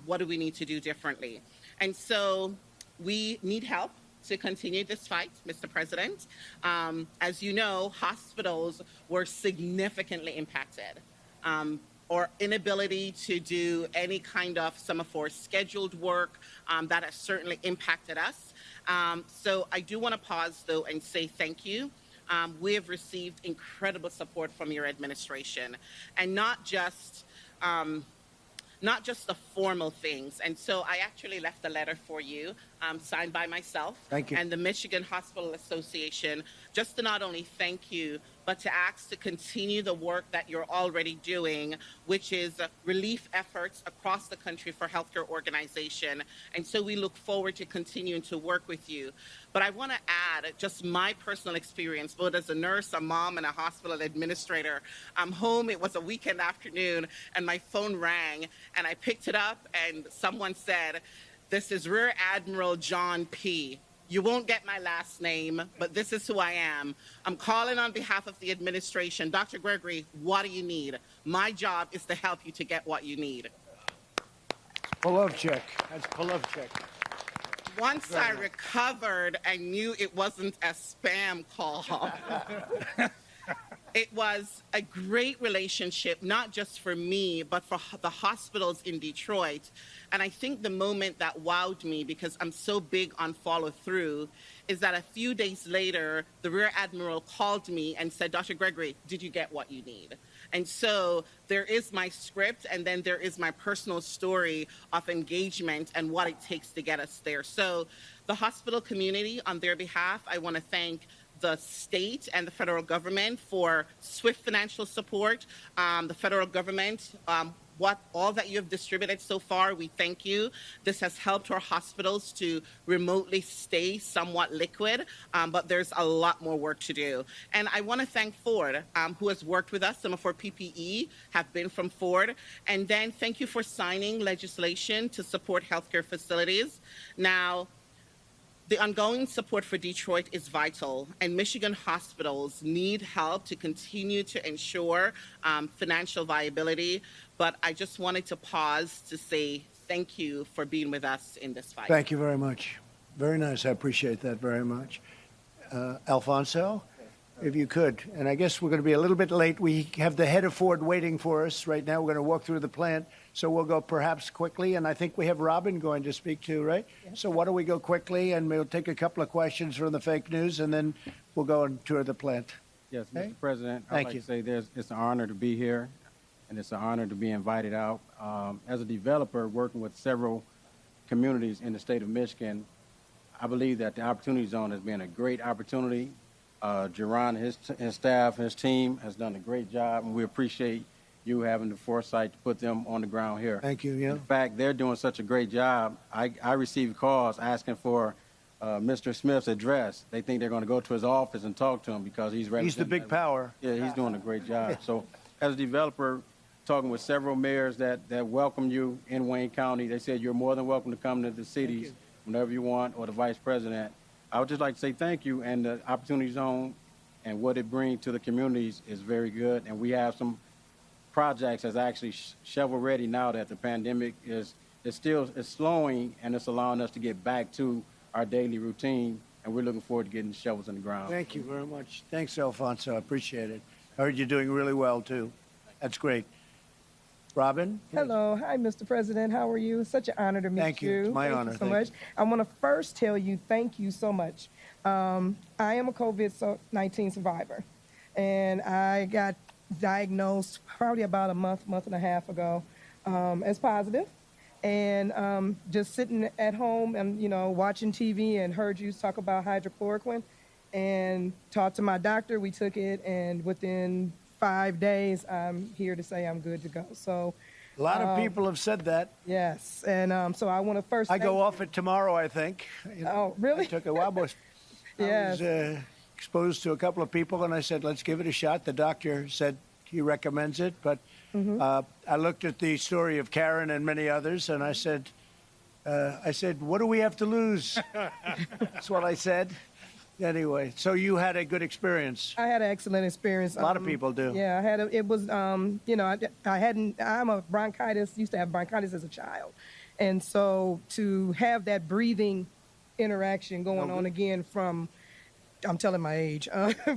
what do we need to do differently. And so we need help to continue this fight, Mr. President. As you know, hospitals were significantly impacted. Our inability to do any kind of some of our scheduled work, that has certainly impacted us. So I do want to pause, though, and say thank you. We have received incredible support from your administration, and not just the formal things. And so I actually left a letter for you, signed by myself.
Thank you.
And the Michigan Hospital Association, just to not only thank you, but to ask to continue the work that you're already doing, which is relief efforts across the country for healthcare organization. And so we look forward to continuing to work with you. But I want to add just my personal experience, both as a nurse, a mom, and a hospital administrator. I'm home, it was a weekend afternoon, and my phone rang, and I picked it up, and someone said, "This is Rear Admiral John P. You won't get my last name, but this is who I am. I'm calling on behalf of the administration. Dr. Gregory, what do you need? My job is to help you to get what you need."
Polovchik. That's Polovchik.
once I recovered, I knew it wasn't a spam call. It was a great relationship, not just for me, but for the hospitals in Detroit. And I think the moment that wowed me, because I'm so big on follow through, is that a few days later, the Rear Admiral called me and said, Dr. Gregory, did you get what you need? And so there is my script, and then there is my personal story of engagement and what it takes to get us there. So the hospital community, on their behalf, I want to thank the state and the federal government for swift financial support. The federal government, all that you have distributed so far, we thank you. This has helped our hospitals to remotely stay somewhat liquid, but there's a lot more work to do. And I want to thank Ford, who has worked with us. Some of our PPE have been from Ford. And then thank you for signing legislation to support healthcare facilities. Now, the ongoing support for Detroit is vital, and Michigan hospitals need help to continue to ensure financial viability. But I just wanted to pause to say thank you for being with us in this fight.
Thank you very much. Very nice. I appreciate that very much. Alfonso, if you could. And I guess we're going to be a little bit late. We have the head of Ford waiting for us right now. We're going to walk through the plant. So we'll go perhaps quickly. And I think we have Robin going to speak too, right? Yes. So why don't we go quickly, and we'll take a couple of questions from the fake news, and then we'll go and tour the plant.
Yes,
Okay.
Mr. President, I'd
Thank
like
you.
to say it's an honor to be here, and it's an honor to be invited out. As a developer working with several communities in the state of Michigan, I believe that the Opportunity Zone has been a great opportunity. Jerron and his staff, his team has done a great job, and we appreciate you having the foresight to put them on the ground here.
Thank you. Yeah.
In fact, they're doing such a great job. I received calls asking for Mr. Smith's address. They think they're going to go to his office and talk to him because he's ready.
He's the big power.
Yeah, he's doing a great job. So as a developer, talking with several mayors that welcome you in Wayne County, they said you're more than welcome to come to the cities whenever you want, or the vice president. I would just like to say thank you, and the Opportunity Zone and what it brings to the communities is very good. And we have some projects that's actually shovel ready now that the pandemic is slowing, and it's allowing us to get back to our daily routine, and we're looking forward to getting the shovels in the ground.
Thank you very much. Thanks, Alfonso. I appreciate it. I heard you're doing really well, too. That's great. Robin?
Hello. Hi, Mr. President. How are you? It's such an honor to meet you.
Thank you. It's my honor.
Thank you so
Thank
much.
you.
I want to first tell you thank you so much. I am a COVID-19 survivor, and I got diagnosed probably about a month and a half ago as positive. And just sitting at home and, watching TV and heard you talk about hydrochloroquine and talked to my doctor. We took it, and within 5 days, I'm here to say I'm good to go. So
A lot of people have said that.
yes, and so I want to first.
I go
thank
off it tomorrow, I think.
Oh, really?
I took a while.
Yes.
I was exposed to a couple of people, and I said, let's give it a shot. The doctor said he recommends it, but I looked at the story of Karen and many others, and I said, what do we have to lose? That's what I said. Anyway, so you had a good experience.
I had an excellent experience.
A lot of people do.
Yeah, I had. It was. I'm a bronchitis. Used to have bronchitis as a child, and so to have that breathing interaction going on again from, I'm telling my age,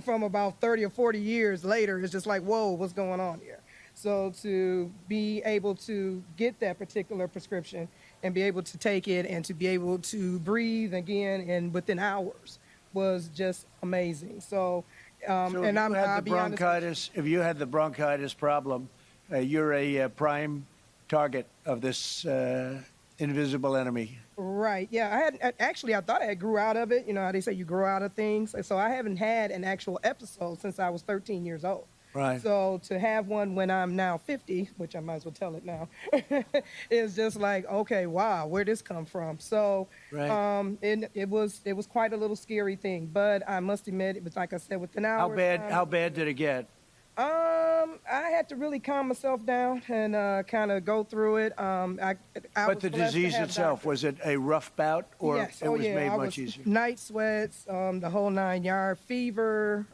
from about 30 or 40 years later, it's just like, whoa, what's going on here? So to be able to get that particular prescription and be able to take it and to be able to breathe again and within hours was just amazing. So,
So
and
if you had
I'll
the
be honest.
bronchitis, if you had the bronchitis problem, you're a prime target of this invisible enemy.
Right. Yeah. I thought I had grew out of it. You know how they say you grow out of things. So I haven't had an actual episode since I was 13 years old.
Right.
So to have one when I'm now 50, which I might as well tell it now, is just like, okay, wow, where'd this come from? So
Right.
it was quite a little scary thing. But I must admit, it was like I said, within hours.
How bad did it get?
I had to really calm myself down and kind of go through it.
But
was
the
blessed to
disease
have
itself,
doctors.
was it a rough bout, or
Yes.
it was made
I
much
was
easier?
Night sweats, the whole 9 yards, fever,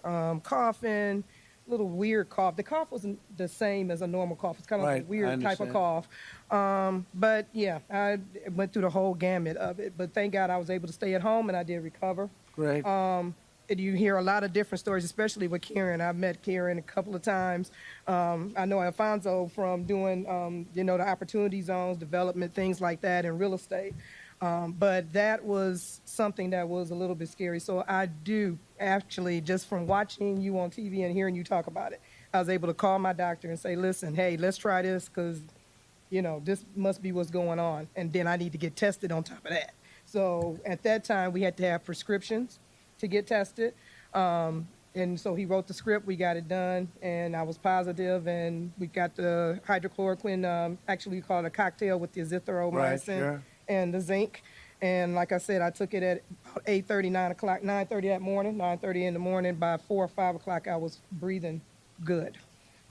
coughing, little weird cough. The cough wasn't the same as a normal cough. It's kind of like
Right,
a weird
I
type of
understand.
cough. But yeah, I went through the whole gamut of it. But thank God I was able to stay at home and I did recover.
Great.
And you hear a lot of different stories, especially with Karen. I've met Karen a couple of times. I know Alfonso from doing, the opportunity zones, development, things like that in real estate. But that was something that was a little bit scary. So I do actually, just from watching you on TV and hearing you talk about it, I was able to call my doctor and say, listen, hey, let's try this because, this must be what's going on. And then I need to get tested on top of that. So at that time, we had to have prescriptions to get tested. And so he wrote the script, we got it done, and I was positive, and we got the hydrochloroquine, actually we call it a cocktail with the azithromycin
Right, sure.
and the zinc. And like I said, I took it at about 8:30, 9 o'clock, 9:30 that morning, 9:30 in the morning. By 4 or 5 o'clock, I was breathing good.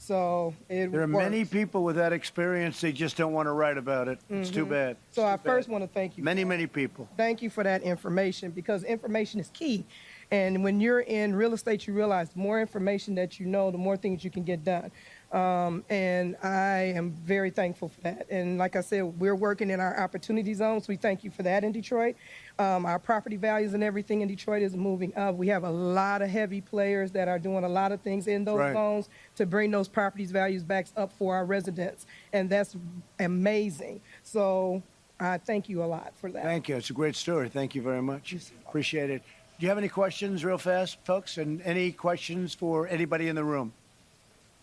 So it
There are many
works.
people with that experience. They just don't want to write about it. It's too bad.
So I
It's too
first
bad.
want to thank you.
Many people.
Thank you for that information because information is key. And when you're in real estate, you realize the more information that you know, the more things you can get done. And I am very thankful for that. And like I said, we're working in our opportunity zones. We thank you for that in Detroit. Our property values and everything in Detroit is moving up. We have a lot of heavy players that are doing a lot of things in those
Right.
zones to bring those properties values back up for our residents. And that's amazing. So I thank you a lot for that.
Thank you. It's a great story. Thank you very much. Appreciate it. Do you have any questions real fast, folks? And any questions for anybody in the room?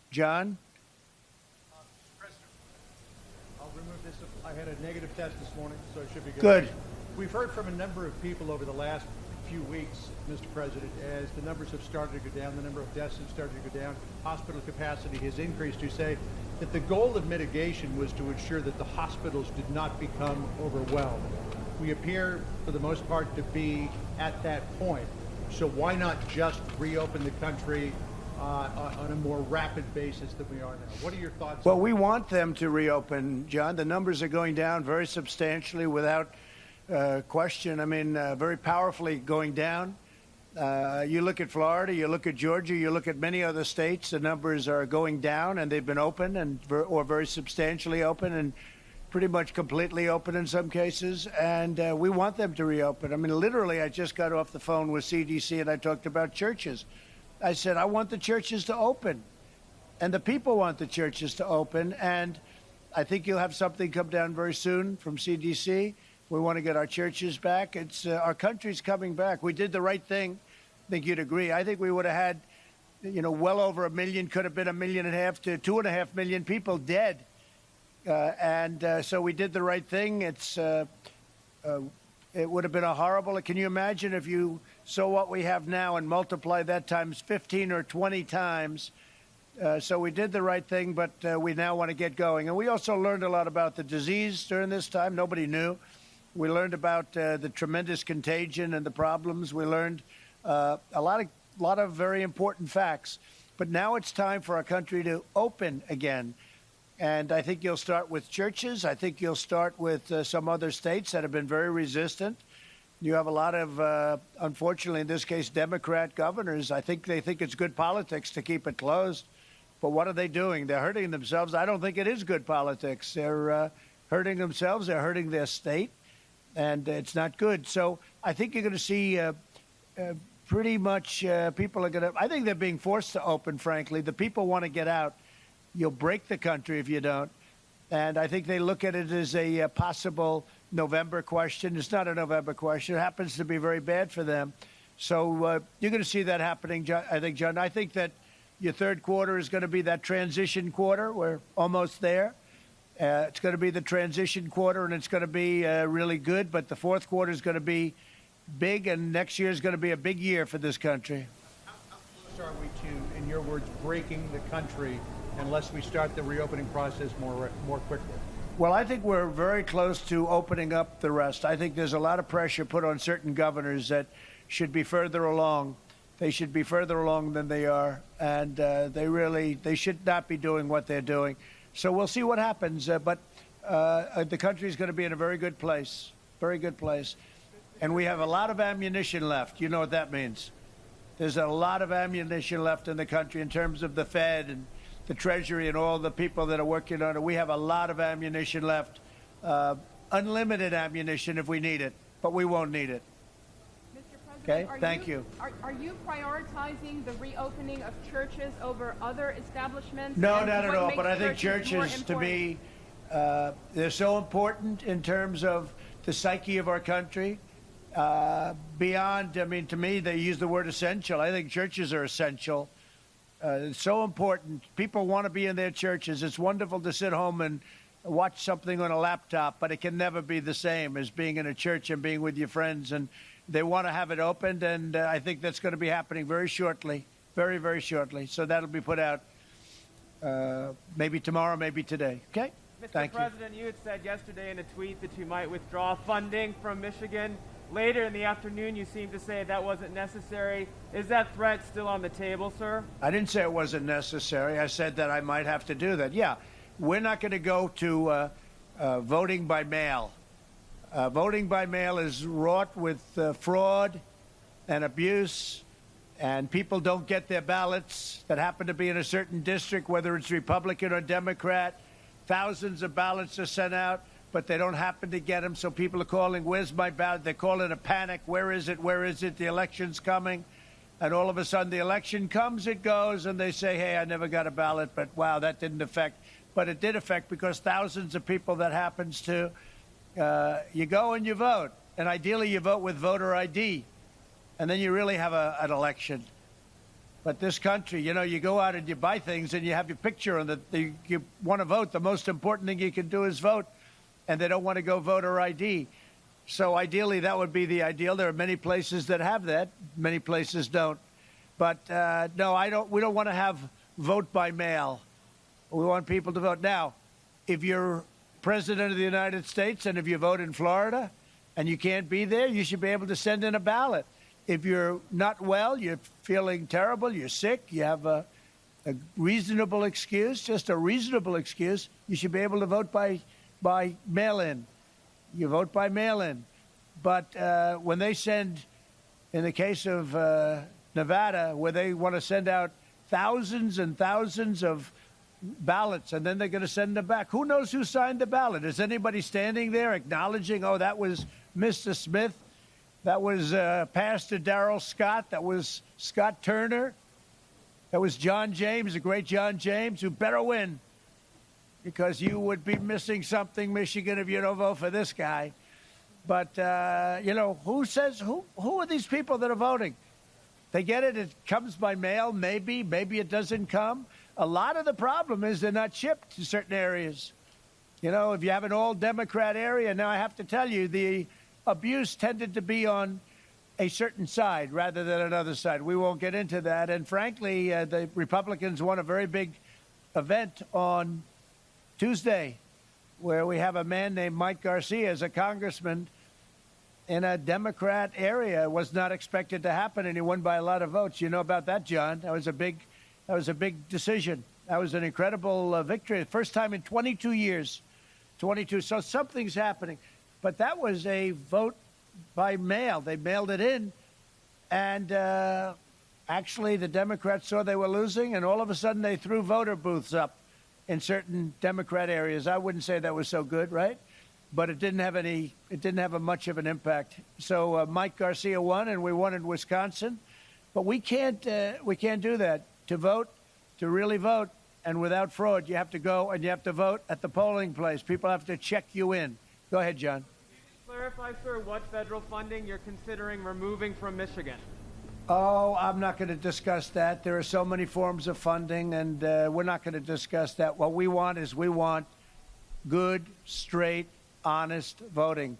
John?
I'll remove this. I had a negative test this morning, so it should be good.
Good.
We've heard from a number of people over the last few weeks, Mr. President, as the numbers have started to go down, the number of deaths have started to go down, hospital capacity has increased, who say that the goal of mitigation was to ensure that the hospitals did not become overwhelmed. We appear, for the most part, to be at that point. So why not just reopen the country on a more rapid basis than we are now? What are your thoughts?
Well,
on
we want them to reopen, John. The numbers are going down very substantially without question. I mean, very powerfully going down. You look at Florida, you look at Georgia, you look at many other states, the numbers are going down and they've been open or very substantially open and pretty much completely open in some cases. And we want them to reopen. I mean, literally, I just got off the phone with CDC and I talked about churches. I said, I want the churches to open. And the people want the churches to open. And I think you'll have something come down very soon from CDC. We want to get our churches back. It's our country's coming back. We did the right thing. I think you'd agree. I think we would have had, well over 1 million, could have been 1.5 million to 2.5 million people dead. So we did the right thing. It would have been a horrible. Can you imagine if you saw what we have now and multiply that times 15 or 20 times? So we did the right thing, but we now want to get going. And we also learned a lot about the disease during this time. Nobody knew. We learned about the tremendous contagion and the problems. We learned a lot of very important facts. But now it's time for our country to open again. And I think you'll start with churches. I think you'll start with some other states that have been very resistant. You have a lot of, unfortunately, in this case, Democrat governors. I think they think it's good politics to keep it closed. But what are they doing? They're hurting themselves. I don't think it is good politics. They're hurting themselves. They're hurting their state. And it's not good. So I think you're going to see pretty much people are going to, I think they're being forced to open, frankly. The people want to get out. You'll break the country if you don't. And I think they look at it as a possible November question. It's not a November question. It happens to be very bad for them. So you're going to see that happening, I think, John. I think that your third quarter is going to be that transition quarter. We're almost there. It's going to be the transition quarter, and it's going to be really good. But the fourth quarter is going to be big, and next year is going to be a big year for this country.
How close are we to, in your words, breaking the country unless we start the reopening process more quickly?
Well, I think we're very close to opening up the rest. I think there's a lot of pressure put on certain governors that should be further along. They should be further along than they are, and they should not be doing what they're doing. So we'll see what happens, but the country is going to be in a very good place, and we have a lot of ammunition left. You know what that means. There's a lot of ammunition left in the country in terms of the Fed and the Treasury and all the people that are working on it. We have a lot of ammunition left, unlimited ammunition if we need it, but we won't need it.
Mr. President,
Okay, thank you.
Are you prioritizing the reopening of churches over other establishments?
No,
And
not at
what
all.
makes
But I think
more
churches, to
important?
me, they're so important in terms of the psyche of our country. Beyond, I mean, to me, they use the word essential. I think churches are essential. It's so important. People want to be in their churches. It's wonderful to sit home and watch something on a laptop, but it can never be the same as being in a church and being with your friends. And they want to have it opened, and I think that's going to be happening very shortly, very, very shortly. So that'll be put out maybe tomorrow, maybe today. Okay?
Mr.
Thank you.
President, you had said yesterday in a tweet that you might withdraw funding from Michigan. Later in the afternoon, you seemed to say that wasn't necessary. Is that threat still on the table, sir?
I didn't say it wasn't necessary. I said that I might have to do that. Yeah, we're not going to go to voting by mail. Voting by mail is wrought with fraud and abuse, and people don't get their ballots that happen to be in a certain district, whether it's Republican or Democrat. Thousands of ballots are sent out, but they don't happen to get them, so people are calling, where's my ballot? They call it a panic. Where is it? Where is it? The election's coming. And all of a sudden the election comes, it goes, and they say, hey, I never got a ballot, but wow, that didn't affect. But it did affect because thousands of people that happens to, you go and you vote. And ideally you vote with voter ID. And then you really have an election. But this country, you know, you go out and you buy things and you have your picture on you want to vote. The most important thing you can do is vote. And they don't want to go voter ID. So ideally, that would be the ideal. There are many places that have that. Many places don't. But no, we don't want to have vote by mail. We want people to vote. Now, if you're president of the United States and if you vote in Florida and you can't be there, you should be able to send in a ballot. If you're not well, you're feeling terrible, you're sick, you have a reasonable excuse, just a reasonable excuse, you should be able to vote by mail-in. You vote by mail-in. But when they send, in the case of Nevada, where they want to send out thousands and thousands of ballots, and then they're going to send them back, who knows who signed the ballot? Is anybody standing there acknowledging, oh, that was Mr. Smith, that was Pastor Darrell Scott, that was Scott Turner, that was John James, the great John James, who better win, because you would be missing something, Michigan, if you don't vote for this guy. But, you know, who are these people that are voting? They get it, it comes by mail, maybe it doesn't come. A lot of the problem is they're not shipped to certain areas. You know, if you have an all-Democrat area, now I have to tell you, the abuse tended to be on a certain side rather than another side. We won't get into that. And frankly, the Republicans won a very big event on Tuesday, where we have a man named Mike Garcia as a congressman in a Democrat area. It was not expected to happen, and he won by a lot of votes. You know about that, John? That was a big decision. That was an incredible victory. First time in 22 years. 22. So something's happening. But that was a vote by mail. They mailed it in, and actually the Democrats saw they were losing, and all of a sudden they threw voter booths up in certain Democrat areas. I wouldn't say that was so good, right? But it didn't have much of an impact. So Mike Garcia won, and we won in Wisconsin. But we can't do that. To vote, to really vote, and without fraud, you have to go and you have to vote at the polling place. People have to check you in. Go ahead, John.
Clarify, sir, what federal funding you're considering removing from Michigan.
Oh, I'm not going to discuss that. There are so many forms of funding, and we're not going to discuss that. What we want is good, straight, honest voting.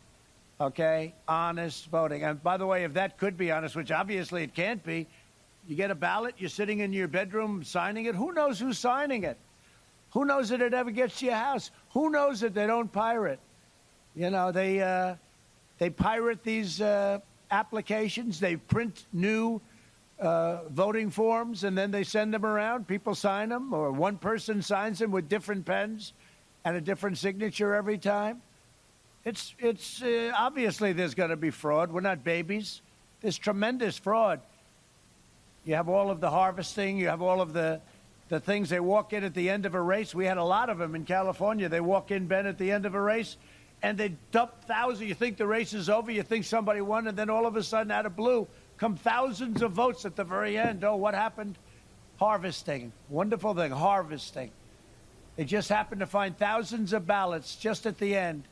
Okay? Honest voting. And by the way, if that could be honest, which obviously it can't be, you get a ballot, you're sitting in your bedroom signing it. Who knows who's signing it? Who knows that it ever gets to your house? Who knows that they don't pirate? You know, they pirate these applications. They print new voting forms, and then they send them around. People sign them, or one person signs them with different pens and a different signature every time. It's obviously there's going to be fraud. We're not babies. There's tremendous fraud.
You have all of the harvesting. You have all of the things they walk in at the end of a race. We had a lot of them in California. They walk in, Ben, at the end of a race, and they dump thousands. You think the race is over. You think somebody won, and then all of a sudden, out of blue, come thousands of votes at the very end. Oh, what happened? Harvesting. Wonderful thing, harvesting. They just happened to find thousands of ballots just at the end.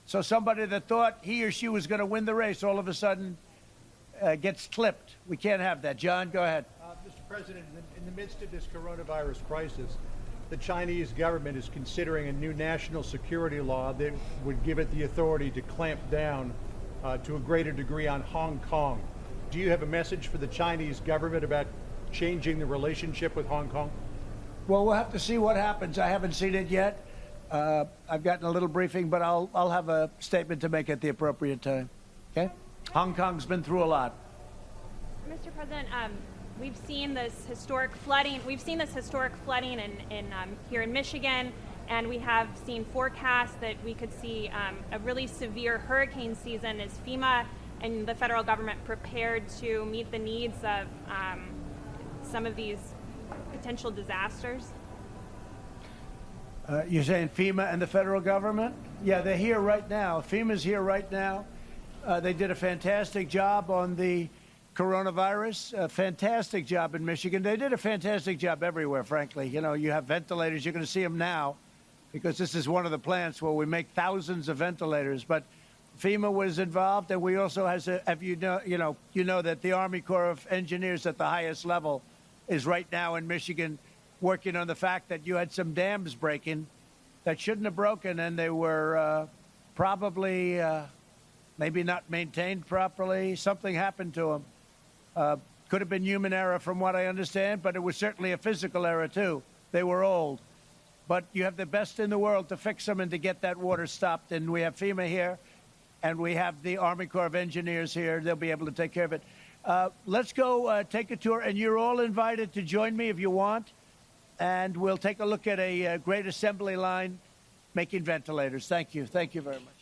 So somebody that thought he or she was going to win the race all of a sudden gets clipped. We can't have that. John, go ahead.
Mr. President, in the midst of this coronavirus crisis, the Chinese government is considering a new national security law that would give it the authority to clamp down to a greater degree on Hong Kong. Do you have a message for the Chinese government about changing the relationship with Hong Kong?
Well, we'll have to see what happens. I haven't seen it yet. I've gotten a little briefing, but I'll have a statement to make at the appropriate time. Okay? Hong Kong's been through a lot.
Mr. President, we've seen this historic flooding. We've seen this historic flooding here in Michigan, and we have seen forecasts that we could see a really severe hurricane season. Is FEMA and the federal government prepared to meet the needs of some of these potential disasters?
You're saying FEMA and the federal government? Yeah, they're here right now. FEMA's here right now. They did a fantastic job on the coronavirus, a fantastic job in Michigan. They did a fantastic job everywhere, frankly. You know, you have ventilators. You're going to see them now because this is one of the plants where we make thousands of ventilators. But FEMA was involved, and we also have you know that the Army Corps of Engineers at the highest level is right now in Michigan working on the fact that you had some dams breaking that shouldn't have broken, and they were probably maybe not maintained properly. Something happened to them. Could have been human error from what I understand, but it was certainly a physical error too. They were old. But you have the best in the world to fix them and to get that water stopped. And we have FEMA here, and we have the Army Corps of Engineers here. They'll be able to take care of it. Let's go take a tour, and you're all invited to join me if you want. And we'll take a look at a great assembly line making ventilators. Thank you. Thank you very much.